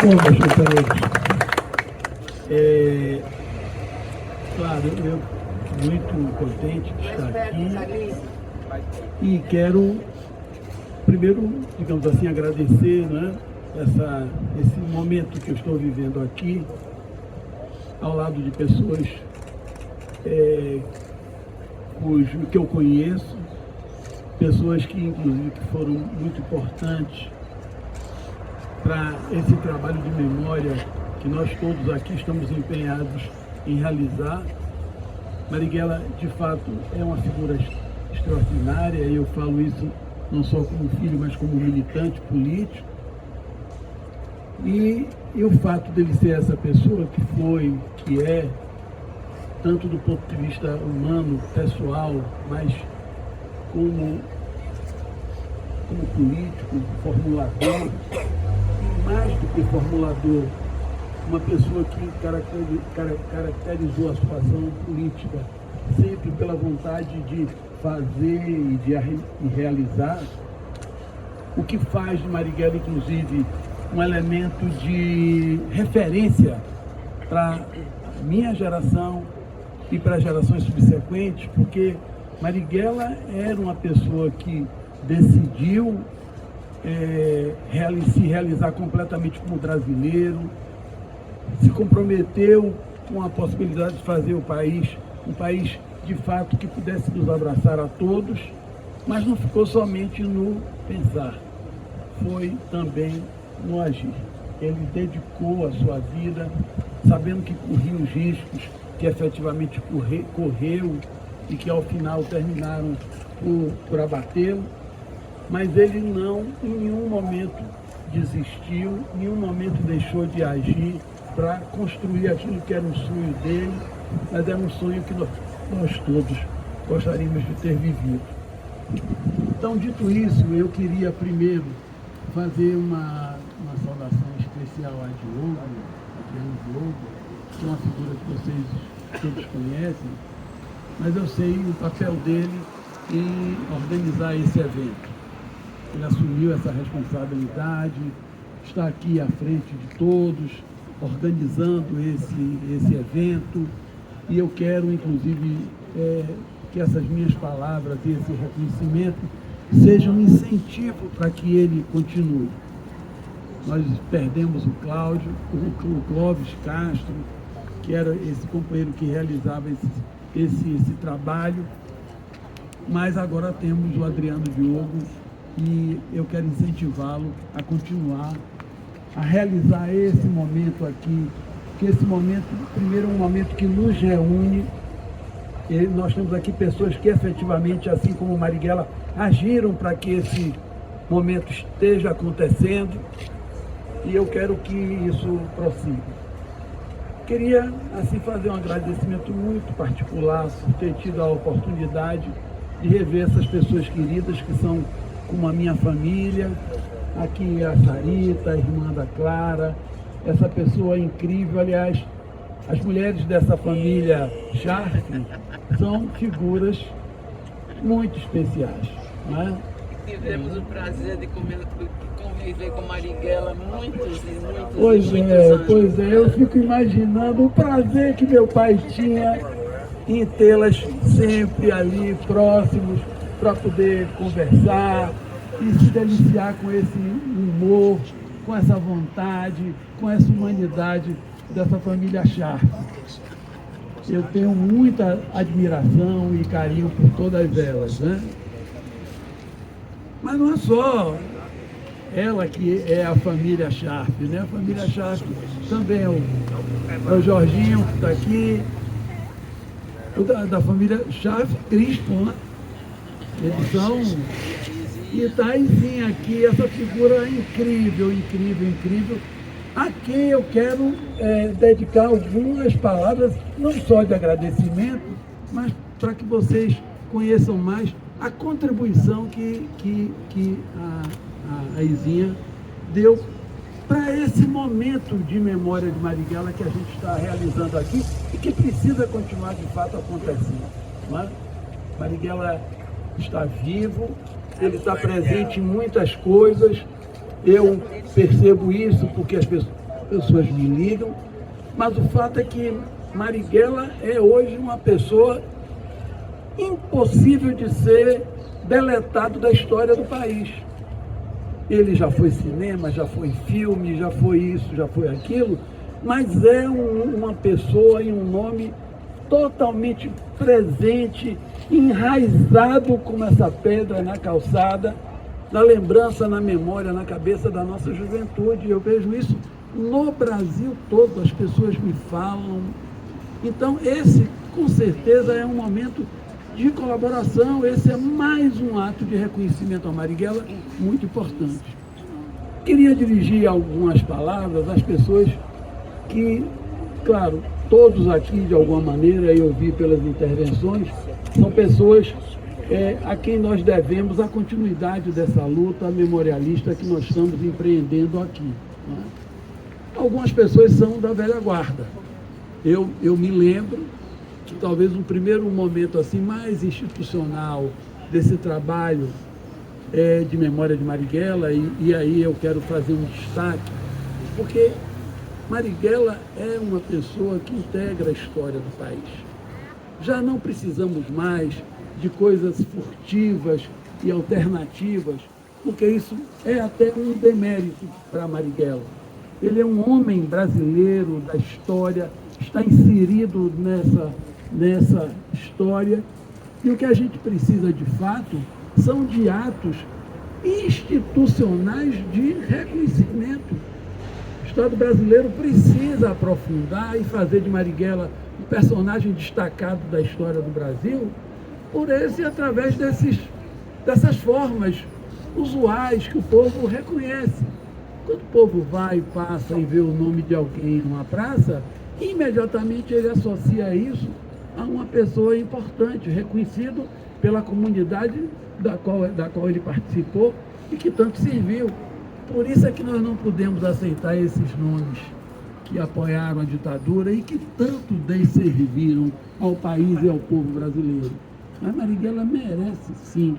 Bom, meus companheiros, claro, eu muito contente de estar aqui e quero, primeiro, digamos assim, agradecer, né, esse momento que eu estou vivendo aqui, ao lado de pessoas que eu conheço, pessoas que, inclusive, que foram muito importantes para esse trabalho de memória que nós todos aqui estamos empenhados em realizar. Marighella, de fato, é uma figura extraordinária, e eu falo isso não só como filho, mas como militante político. E o fato dele ser essa pessoa que foi, que é, tanto do ponto de vista humano, pessoal, mas como político, formulador, e mais do que formulador, uma pessoa que caracterizou a sua ação política sempre pela vontade de fazer e de realizar, o que faz de Marighella, inclusive, um elemento de referência para a minha geração e para gerações subsequentes, porque Marighella era uma pessoa que decidiu se realizar completamente como brasileiro, se comprometeu com a possibilidade de fazer o país um país de fato que pudesse nos abraçar a todos, mas não ficou somente no pensar, foi também no agir. Ele dedicou a sua vida, sabendo que corria os riscos, que efetivamente correu e que ao final terminaram por abatê-lo, mas ele não, em nenhum momento desistiu, em nenhum momento deixou de agir para construir aquilo que era um sonho dele, mas era um sonho que nós todos gostaríamos de ter vivido. Então, dito isso, eu queria primeiro fazer uma saudação especial a Diogo, que é uma figura que vocês todos conhecem, mas eu sei o papel dele em organizar esse evento. Ele assumiu essa responsabilidade, está aqui à frente de todos, organizando esse evento, e eu quero, inclusive, que essas minhas palavras e esse reconhecimento sejam um incentivo para que ele continue. Nós perdemos o Cláudio, o Clóvis Castro, que era esse companheiro que realizava esse trabalho, mas agora temos o Adriano Diogo, e eu quero incentivá-lo a continuar, a realizar esse momento aqui, que esse momento, primeiro, é um momento que nos reúne. E nós temos aqui pessoas que efetivamente, assim como Marighella, agiram para que esse momento esteja acontecendo, e eu quero que isso prossiga. Queria, assim, fazer um agradecimento muito particular por ter tido a oportunidade de rever essas pessoas queridas que são como a minha família, aqui a Sarita, a irmã da Clara, essa pessoa incrível. Aliás, as mulheres dessa família Scharf são figuras muito especiais, não é? Tivemos o prazer de conviver com Marighella muitos Pois é, eu fico imaginando o prazer que meu pai tinha em tê-las sempre ali próximos para poder conversar e se deliciar com esse humor, com essa vontade, com essa humanidade dessa família Scharf. Eu tenho muita admiração e carinho por todas elas, né? Mas não é só ela que é a família Scharf, né? A família Scharf também é o Jorginho, que está aqui, da família Scharf Crispo, né? Eles são... E está aí sim aqui essa figura incrível, a quem eu quero dedicar algumas palavras, não só de agradecimento, mas para que vocês conheçam mais a contribuição que a Izinha deu para esse momento de memória de Marighella que a gente está realizando aqui e que precisa continuar de fato acontecendo. Não é? Marighella está vivo, ele está presente em muitas coisas. Eu percebo isso porque as pessoas, pessoas me ligam, mas o fato é que Marighella é hoje uma pessoa impossível de ser deletado da história do país. Ele já foi cinema, já foi filme, já foi isso, já foi aquilo, mas é uma pessoa e um nome totalmente presente, enraizado como essa pedra na calçada, na lembrança, na memória, na cabeça da nossa juventude. Eu vejo isso no Brasil todo, as pessoas me falam. Então, esse, com certeza, é um momento de colaboração, esse é mais um ato de reconhecimento a Marighella, muito importante. Queria dirigir algumas palavras às pessoas que, claro, todos aqui, de alguma maneira, eu vi pelas intervenções, são pessoas a quem nós devemos a continuidade dessa luta memorialista que nós estamos empreendendo aqui. Né? Algumas pessoas são da velha guarda. Eu me lembro que talvez um primeiro momento assim mais institucional desse trabalho de memória de Marighella, e aí eu quero fazer um destaque, porque Marighella é uma pessoa que integra a história do país. Já não precisamos mais de coisas furtivas e alternativas, porque isso é até um demérito para Marighella. Ele é um homem brasileiro da história, está inserido nessa história, e o que a gente precisa de fato são de atos institucionais de reconhecimento. O Estado brasileiro precisa aprofundar e fazer de Marighella um personagem destacado da história do Brasil, por esse e através dessas formas usuais que o povo reconhece. Quando o povo vai, passa e vê o nome de alguém numa praça, imediatamente ele associa isso a uma pessoa importante, reconhecido pela comunidade da qual ele participou e que tanto serviu. Por isso é que nós não podemos aceitar esses nomes que apoiaram a ditadura e que tanto serviram ao país e ao povo brasileiro. Mas Marighella merece, sim,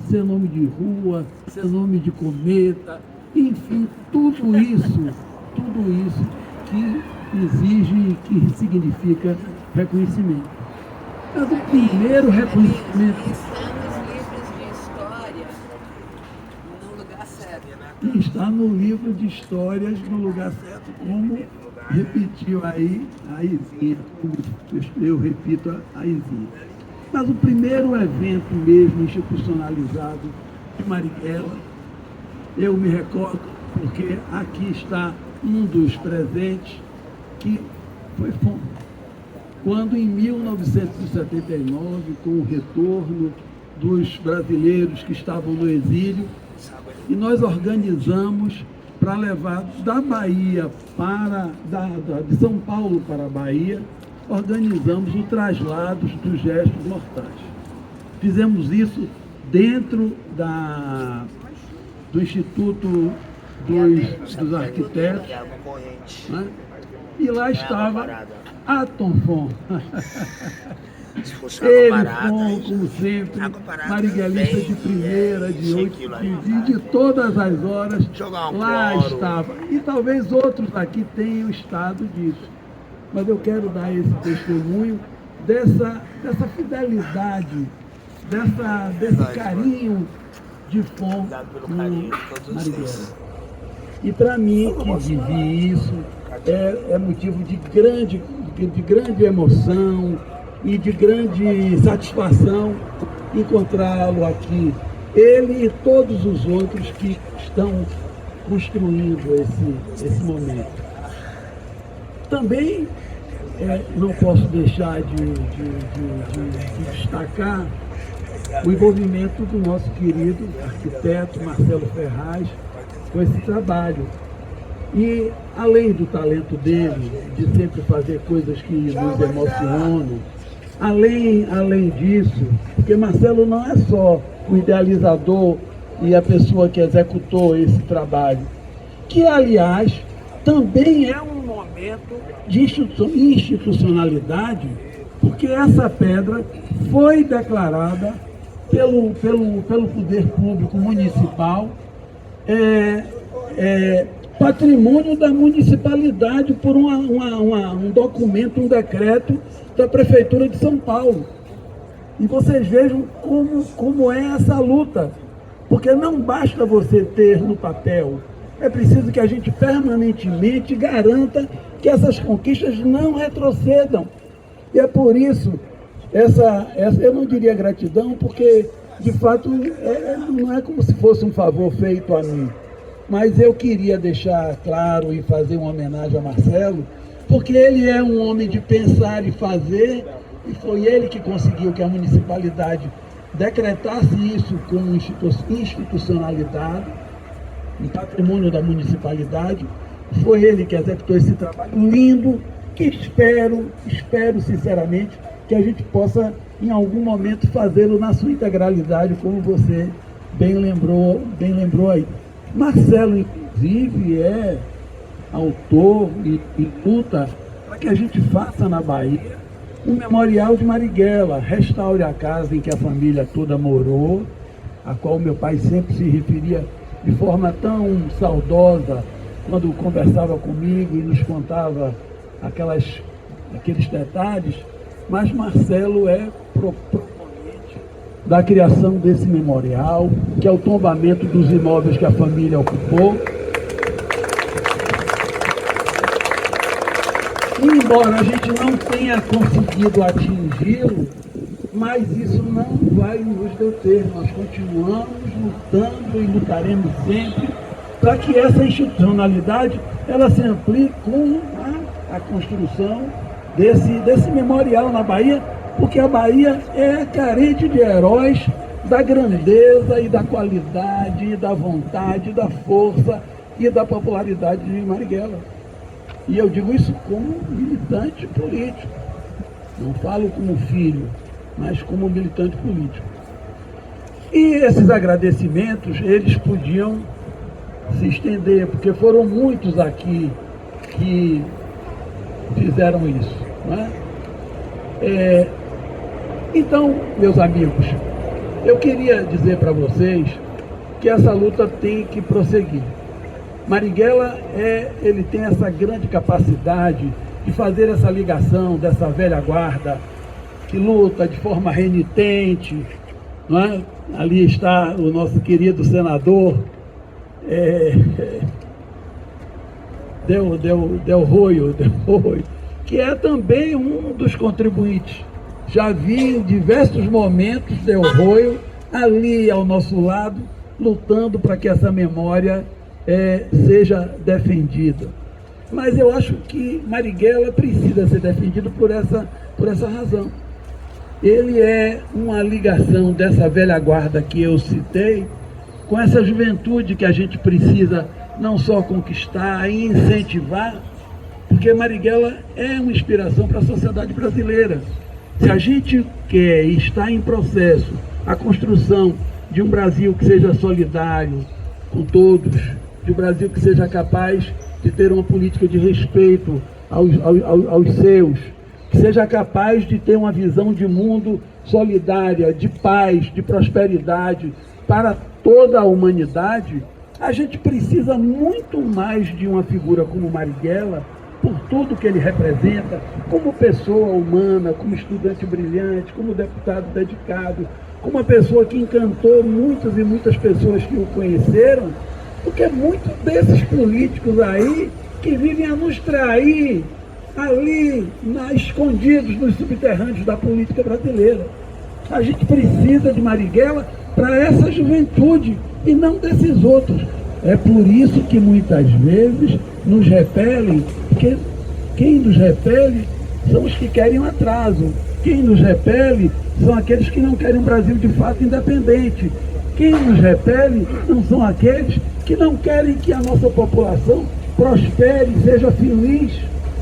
ser nome de rua, ser nome de cometa, enfim, tudo isso que exige e que significa reconhecimento. Mas o primeiro reconhecimento... Está no livro de histórias no lugar certo, como repetiu aí a Izinha, como eu repito a Izinha. Mas o primeiro evento mesmo institucionalizado de Marighella, eu me recordo, porque aqui está um dos presentes, que foi quando em 1979, com o retorno dos brasileiros que estavam no exílio, e nós organizamos para levar da Bahia de São Paulo para a Bahia, organizamos o traslado dos gestos mortais. Fizemos isso dentro do Instituto dos Arquitetos, né? E lá estava Atom Fon. Ele, como sempre, mariguelista de primeira, de 8, de todas as horas, lá estava. E talvez outros aqui tenham estado disso. Mas eu quero dar esse testemunho dessa fidelidade, desse carinho de Fon com Marighella. E para mim, que vivi isso, é motivo de grande emoção e de grande satisfação encontrá-lo aqui. Ele e todos os outros que estão construindo esse momento. Também não posso deixar de destacar o envolvimento do nosso querido arquiteto Marcelo Ferraz com esse trabalho. E, além do talento dele, de sempre fazer coisas que nos emocionam, além disso, porque Marcelo não é só o idealizador e a pessoa que executou esse trabalho, que, aliás, também é um momento de institucionalidade, porque essa pedra foi declarada pelo poder público municipal patrimônio da municipalidade por um documento, um decreto da Prefeitura de São Paulo. E vocês vejam como é essa luta, porque não basta você ter no papel, é preciso que a gente permanentemente garanta que essas conquistas não retrocedam. E é por isso, eu não diria gratidão, porque de fato não é como se fosse um favor feito a mim, mas eu queria deixar claro e fazer uma homenagem a Marcelo, porque ele é um homem de pensar e fazer, e foi ele que conseguiu que a municipalidade decretasse isso como institucionalidade, um patrimônio da municipalidade. Foi ele que executou esse trabalho lindo, que espero sinceramente que a gente possa em algum momento fazê-lo na sua integralidade, como você bem lembrou aí. Marcelo, inclusive, é autor e luta para que a gente faça na Bahia um memorial de Marighella, restaure a casa em que a família toda morou, a qual meu pai sempre se referia de forma tão saudosa quando conversava comigo e nos contava aqueles detalhes. Mas Marcelo é proponente da criação desse memorial, que é o tombamento dos imóveis que a família ocupou. E embora a gente não tenha conseguido atingi-lo, mas isso não vai nos deter. Nós continuamos lutando e lutaremos sempre para que essa institucionalidade ela se amplie com a construção desse memorial na Bahia, porque a Bahia é carente de heróis da grandeza e da qualidade, e da vontade, da força e da popularidade de Marighella. E eu digo isso como militante político. Não falo como filho, mas como militante político. E esses agradecimentos, eles podiam se estender, porque foram muitos aqui que fizeram isso, né? Então, meus amigos, eu queria dizer para vocês que essa luta tem que prosseguir. Marighella, ele tem essa grande capacidade de fazer essa ligação dessa velha guarda que luta de forma renitente, não é? Ali está o nosso querido senador Del Roio, que é também um dos contribuintes. Já vi em diversos momentos Del Roio ali ao nosso lado, lutando para que essa memória seja defendida. Mas eu acho que Marighella precisa ser defendido por essa razão. Ele é uma ligação dessa velha guarda que eu citei, com essa juventude que a gente precisa não só conquistar e incentivar, porque Marighella é uma inspiração para a sociedade brasileira. Se a gente quer e está em processo a construção de um Brasil que seja solidário com todos, de um Brasil que seja capaz de ter uma política de respeito aos seus, que seja capaz de ter uma visão de mundo solidária, de paz, de prosperidade para toda a humanidade, a gente precisa muito mais de uma figura como Marighella, por tudo que ele representa, como pessoa humana, como estudante brilhante, como deputado dedicado, como uma pessoa que encantou muitas e muitas pessoas que o conheceram, porque muitos desses políticos aí que vivem a nos trair ali, escondidos nos subterrâneos da política brasileira. A gente precisa de Marighella para essa juventude e não desses outros. É por isso que muitas vezes nos repelem, porque quem nos repele são os que querem um atraso. Quem nos repele são aqueles que não querem um Brasil de fato independente. Quem nos repele não são aqueles que não querem que a nossa população prospere e seja feliz,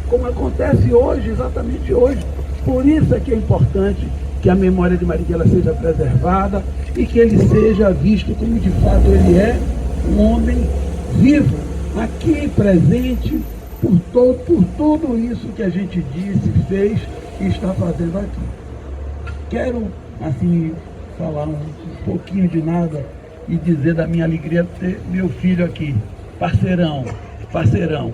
como acontece hoje, exatamente hoje. Por isso é que é importante que a memória de Marighella seja preservada e que ele seja visto como de fato ele é, um homem vivo, aqui presente, por tudo isso que a gente disse, fez e está fazendo aqui. Quero, assim, falar um pouquinho de nada e dizer da minha alegria de ter meu filho aqui, parceirão, parceirão.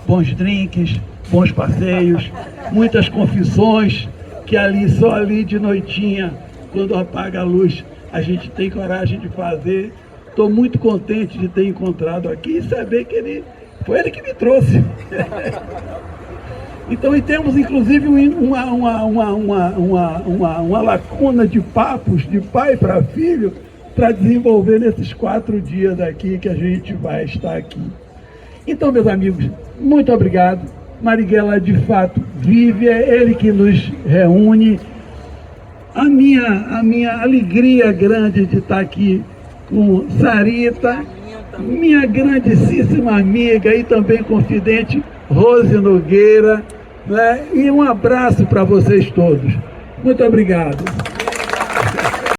Bons drinks, bons passeios, muitas confissões, que ali, só ali de noitinha, quando apaga a luz, a gente tem coragem de fazer. Estou muito contente de ter encontrado aqui e saber que foi ele que me trouxe. Então, e temos inclusive uma lacuna de papos de pai para filho para desenvolver nesses 4 dias aqui que a gente vai estar aqui. Então, meus amigos, muito obrigado. Marighella, de fato, vive, é ele que nos reúne. A minha alegria grande de estar aqui com Sarita, minha grandíssima amiga e também confidente, Rose Nogueira, né? E um abraço para vocês todos. Muito obrigado.